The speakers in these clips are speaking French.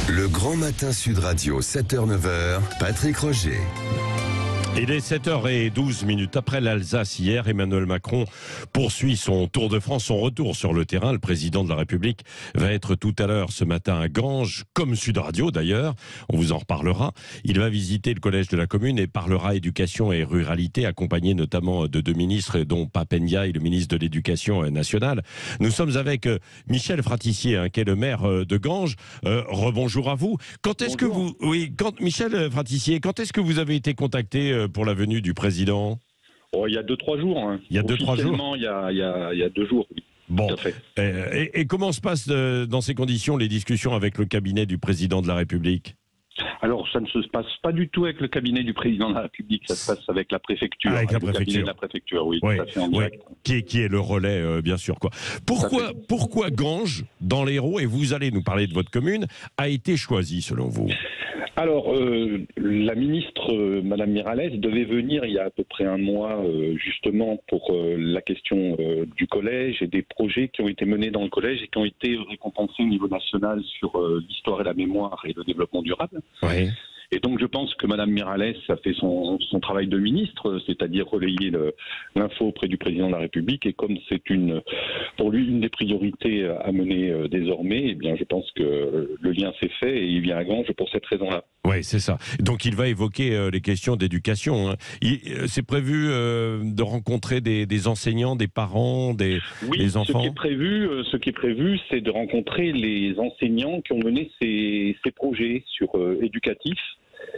Le Grand Matin Sud Radio, 7h-9h, Patrick Roger. Il est 7h12 après l'Alsace. Hier, Emmanuel Macron poursuit son tour de France, son retour sur le terrain. Le président de la République va être tout à l'heure ce matin à Ganges, comme Sud Radio d'ailleurs. On vous en reparlera. Il va visiter le collège de la commune et parlera éducation et ruralité, accompagné notamment de deux ministres, dont Pap Ndiaye, le ministre de l'Éducation nationale. Nous sommes avec Michel Fratissier, qui est le maire de Ganges. Rebonjour à vous. Quand est-ce que vous, Michel Fratissier, quand est-ce que vous avez été contacté pour la venue du président? Il y a 2-3 jours. Hein. Il y a 2-3 jours. Il y a 2 jours, oui. Bon. Tout à fait. Et comment se passent dans ces conditions les discussions avec le cabinet du président de la République? Alors, ça ne se passe pas du tout avec le cabinet du président de la République, ça se passe avec la préfecture. Avec la le cabinet de la préfecture, oui. Oui, tout à fait en direct. Qui est le relais, bien sûr. Pourquoi Ganges, dans l'Hérault, et vous allez nous parler de votre commune, a été choisi selon vous? Alors, la ministre, Madame Miralles, devait venir il y a à peu près un mois, justement, pour la question du collège et des projets qui ont été menés dans le collège et qui ont été récompensés au niveau national sur l'histoire et la mémoire et le développement durable. Oui. Et donc, je pense que Madame Miralles a fait son travail de ministre, c'est-à-dire relayer l'info auprès du président de la République. Et comme c'est pour lui une des priorités à mener désormais, eh bien, je pense que le lien s'est fait et il vient à Ganges pour cette raison-là. Oui, c'est ça. Donc, il va évoquer les questions d'éducation. C'est prévu de rencontrer des enseignants, des parents, des enfants. Ce qui est prévu, c'est de rencontrer les enseignants qui ont mené ces projets éducatifs.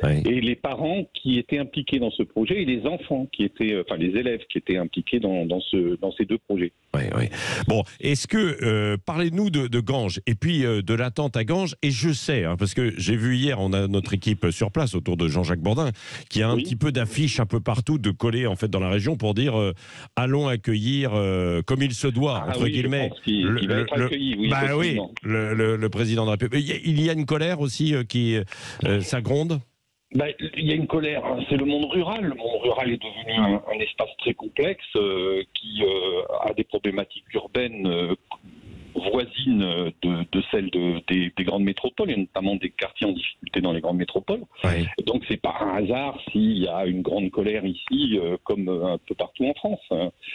Oui. Et les parents qui étaient impliqués dans ce projet et les enfants les élèves qui étaient impliqués dans ces deux projets. Oui, oui. Bon, est-ce que parlez-nous de Ganges et puis de l'attente à Ganges. Et je sais, parce que j'ai vu hier, on a notre équipe sur place autour de Jean-Jacques Bourdin, qui a un petit peu d'affiches un peu partout de collées en fait dans la région pour dire allons accueillir comme il se doit entre guillemets. Il va être accueilli, oui. Bah oui, le président de la République. Il y a une colère aussi qui ça gronde. Il y a une colère, c'est le monde rural. Le monde rural est devenu un espace très complexe qui a des problématiques urbaines voisines de celles des grandes métropoles, et notamment des quartiers en difficulté dans les grandes métropoles. Oui. Donc c'est pas un hasard s'il y a une grande colère ici, comme un peu partout en France.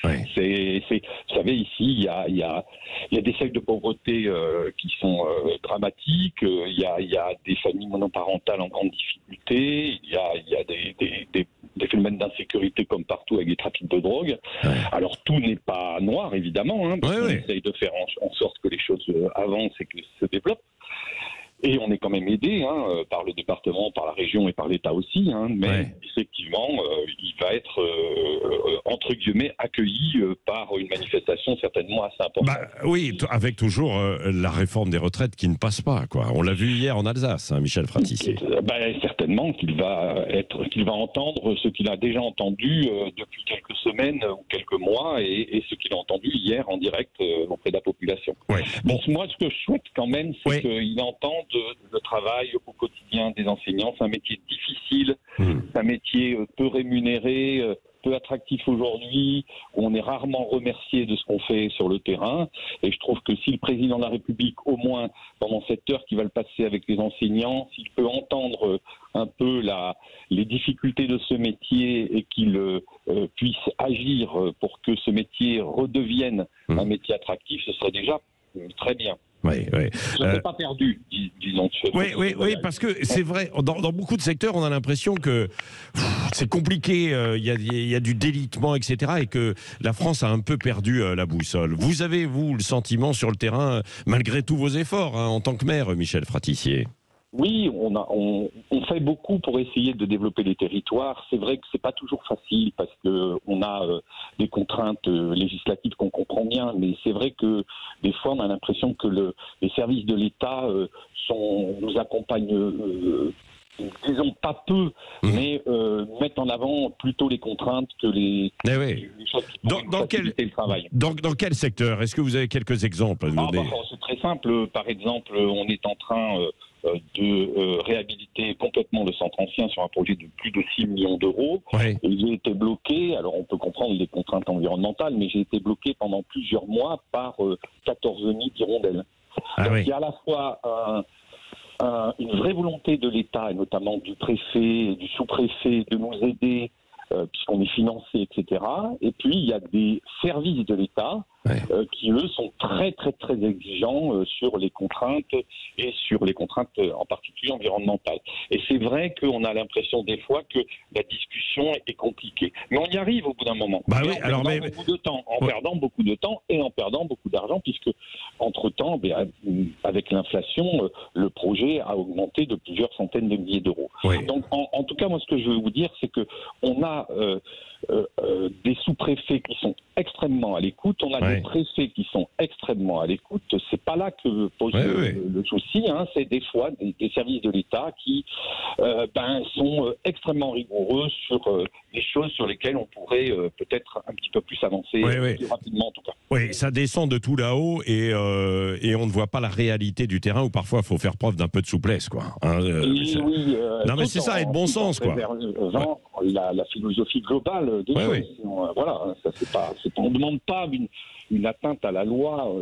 Oui. Vous savez, ici, il y a des seuils de pauvreté qui sont dramatiques, il y a des familles monoparentales en grande difficulté, il y a des phénomènes d'insécurité comme partout avec des trafics de drogue. Ouais. Alors tout n'est pas noir, évidemment, parce qu'on essaye de faire en sorte que les choses avancent et que se développent. Et on est quand même aidé par le département, par la région et par l'État aussi. Mais effectivement, il va être, entre guillemets, accueilli par une manifestation certainement assez importante. Oui, avec toujours la réforme des retraites qui ne passe pas, quoi. On l'a vu hier en Alsace, Michel Fratissier. Certainement qu'il va entendre ce qu'il a déjà entendu depuis quelques semaines ou quelques mois et ce qu'il a entendu hier en direct auprès de la population. Ouais. Bon, moi, ce que je souhaite quand même, c'est qu'il entende le travail au quotidien des enseignants. C'est un métier difficile, c'est un métier peu rémunéré, peu attractif aujourd'hui, où on est rarement remercié de ce qu'on fait sur le terrain. Et je trouve que si le président de la République, au moins pendant cette heure qu'il va le passer avec les enseignants, s'il peut entendre un peu les difficultés de ce métier et qu'il puisse agir pour que ce métier redevienne un métier attractif, ce serait déjà très bien. Oui. Je ne pas perdu, disons. Oui, parce que c'est vrai, dans beaucoup de secteurs, on a l'impression que c'est compliqué, il y a du délitement, etc., et que la France a un peu perdu la boussole. Vous avez, vous, le sentiment sur le terrain, malgré tous vos efforts, en tant que maire, Michel Fratissier? Oui, on fait beaucoup pour essayer de développer les territoires. C'est vrai que c'est pas toujours facile parce que on a des contraintes législatives qu'on comprend bien, mais c'est vrai que des fois on a l'impression que les services de l'État nous accompagnent. Disons pas peu, mais mettre en avant plutôt les contraintes que les choses qui pourraient faciliter le travail. Dans quel secteur? Est-ce que vous avez quelques exemples à nous donner? C'est très simple. Par exemple, on est en train de réhabiliter complètement le centre ancien sur un projet de plus de 6 millions d'euros. Ouais. J'ai été bloqué, alors on peut comprendre les contraintes environnementales, mais j'ai été bloqué pendant plusieurs mois par 14 nids d'hirondelles. Donc il y a à la fois une vraie volonté de l'État, et notamment du préfet et du sous-préfet, de nous aider, puisqu'on est financé, etc. Et puis, il y a des services de l'État qui, eux, sont très, très, très exigeants sur les contraintes, et sur les contraintes en particulier environnementales. Et c'est vrai qu'on a l'impression des fois que la discussion est compliquée. Mais on y arrive au bout d'un moment. Bah oui, alors, beaucoup de temps, en perdant beaucoup de temps et en perdant beaucoup d'argent, puisque, entre-temps, avec l'inflation, le projet a augmenté de plusieurs centaines de milliers d'euros. Oui. Donc, en tout cas, moi, ce que je veux vous dire, c'est qu'on a des sous-préfets qui sont extrêmement à l'écoute, on a des préfets qui sont extrêmement à l'écoute. C'est pas là que pose le souci, hein. C'est des fois des services de l'État qui sont extrêmement rigoureux sur des choses sur lesquelles on pourrait peut-être un petit peu plus avancer plus rapidement en tout cas. Oui, ça descend de tout là-haut et on ne voit pas la réalité du terrain où parfois il faut faire preuve d'un peu de souplesse, quoi. Hein, non mais c'est ça, et de bon sens, quoi. La philosophie globale des choses. Voilà, ça on ne demande pas une atteinte à la loi.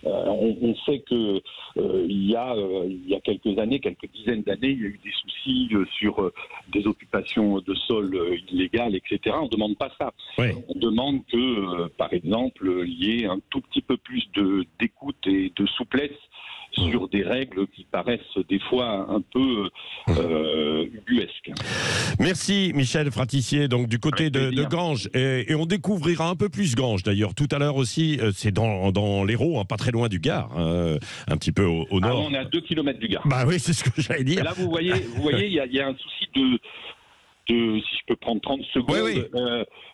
On sait que il y a quelques années, quelques dizaines d'années, il y a eu des soucis sur des occupations de sol illégales, etc. On ne demande pas ça. On demande que, par exemple, il y ait un tout petit peu plus d'écoute et de souplesse sur des règles qui paraissent des fois un peu ubuesques. Merci Michel Fratissier, donc du côté de Ganges. Et on découvrira un peu plus Ganges d'ailleurs tout à l'heure aussi. C'est dans l'Hérault, hein, pas très loin du Gard, un petit peu au nord. On est à 2 km du Gard. Bah oui, c'est ce que j'allais dire. Et là, vous voyez, il y a un souci de si je peux prendre 30 secondes,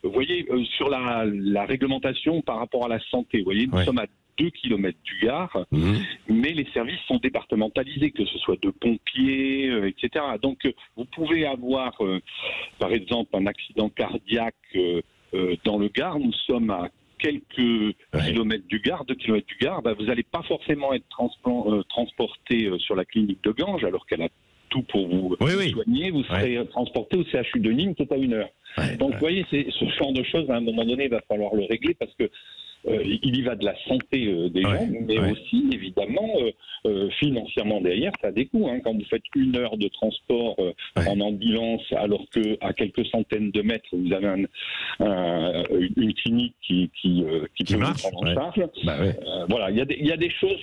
vous voyez, sur la réglementation par rapport à la santé, vous voyez, nous sommes à 2 km du Gard, mais les services sont départementalisés, que ce soit de pompiers, etc. Donc, vous pouvez avoir, par exemple, un accident cardiaque dans le Gard. Nous sommes à quelques kilomètres du Gard, 2 km du Gard. Vous n'allez pas forcément être transporté sur la clinique de Ganges, alors qu'elle a tout pour vous soigner. Vous serez transporté au CHU de Nîmes, qui est à 1 heure. Donc, vous voyez, c'est ce genre de choses, à un moment donné, il va falloir le régler, parce que il y va de la santé des gens, mais aussi, évidemment, financièrement derrière, ça a des coûts. Hein. Quand vous faites 1 heure de transport en ambulance, alors qu'à quelques centaines de mètres, vous avez une clinique qui peut marche, vous prendre en charge. Voilà, il y a des choses,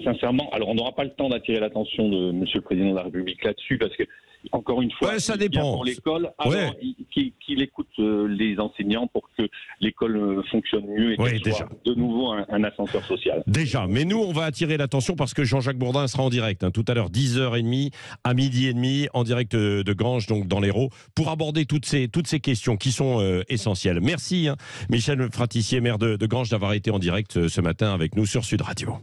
sincèrement, alors on n'aura pas le temps d'attirer l'attention de M. le Président de la République là-dessus, parce que, encore une fois, ça dépend. Pour l'école, alors qu'il écoute les enseignants pour que l'école fonctionne mieux et qu'elle soit de nouveau un ascenseur social. Déjà, mais nous, on va attirer l'attention parce que Jean-Jacques Bourdin sera en direct tout à l'heure, 10h30 à 12h30, en direct de Ganges, donc dans l'Hérault, pour aborder toutes ces questions qui sont essentielles. Merci Michel Fratissier, maire de Ganges, d'avoir été en direct ce matin avec nous sur Sud Radio.